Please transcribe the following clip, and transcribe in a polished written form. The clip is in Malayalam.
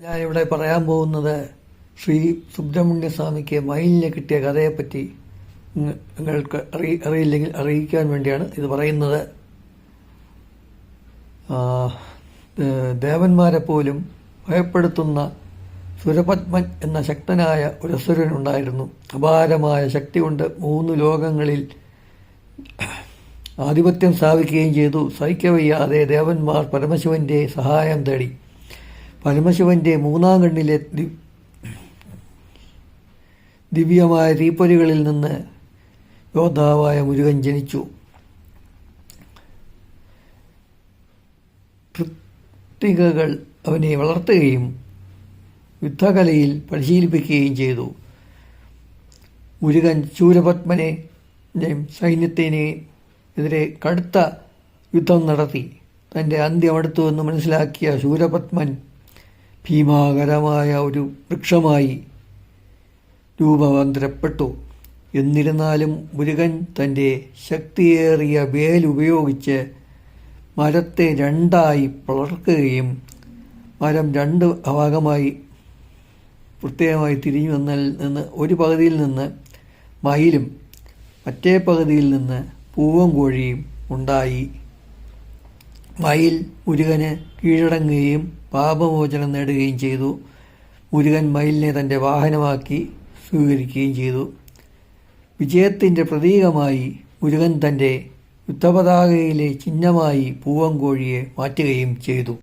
ഞാനിവിടെ പറയാൻ പോകുന്നത് ശ്രീ സുബ്രഹ്മണ്യ സ്വാമിക്ക് മയിലിനെ കിട്ടിയ കഥയെപ്പറ്റി നിങ്ങൾക്ക് അറിയില്ലെങ്കിൽ അറിയിക്കാൻ വേണ്ടിയാണ് ഇത് പറയുന്നത്. ദേവന്മാരെ പോലും ഭയപ്പെടുത്തുന്ന സുരപത്മൻ എന്ന ശക്തനായ ഒരു അസുരനുണ്ടായിരുന്നു. അപാരമായ ശക്തി കൊണ്ട് 3 ലോകങ്ങളിൽ ആധിപത്യം സ്ഥാപിക്കുകയും ചെയ്തു. സഹിക്കവയ്യാതെ ദേവന്മാർ പരമശിവന്റെ സഹായം തേടി. പരമശിവന്റെ 3-ാം കണ്ണിലെ ദിവ്യമായ തീപ്പൊരികളിൽ നിന്ന് യോദ്ധാവായ മുരുകൻ ജനിച്ചു. കൃത്തികകൾ അവനെ വളർത്തുകയും യുദ്ധകലയിൽ പരിശീലിപ്പിക്കുകയും ചെയ്തു. മുരുകൻ ശൂരപത്മനെയും സൈന്യത്തിനെയും എതിരെ കടുത്ത യുദ്ധം നടത്തി. തൻ്റെ അന്ത്യമടുത്തുവെന്ന് മനസ്സിലാക്കിയ ശൂരപത്മൻ ഭീമാകരമായ ഒരു വൃക്ഷമായി രൂപാന്തരപ്പെട്ടു. എന്നിരുന്നാലും മുരുകൻ തൻ്റെ ശക്തിയേറിയ വേലുപയോഗിച്ച് മരത്തെ 2ആയി പിളർക്കുകയും മരം 2 ഭാഗമായി പ്രത്യേകമായി തിരിഞ്ഞു വന്നതിൽ നിന്ന് ഒരു പകുതിയിൽ നിന്ന് മയിലും മറ്റേ പകുതിയിൽ നിന്ന് പൂവൻ കോഴിയും ഉണ്ടായി. മയിൽ മുരുകന് കീഴടങ്ങുകയും പാപമോചനം നേടുകയും ചെയ്തു. മുരുകൻ മയിലിനെ തൻ്റെ വാഹനമാക്കി സ്വീകരിക്കുകയും ചെയ്തു. വിജയത്തിൻ്റെ പ്രതീകമായി മുരുകൻ തൻ്റെ യുദ്ധപതാകയിലെ ചിഹ്നമായി പൂവൻ കോഴിയെ മാറ്റുകയും ചെയ്തു.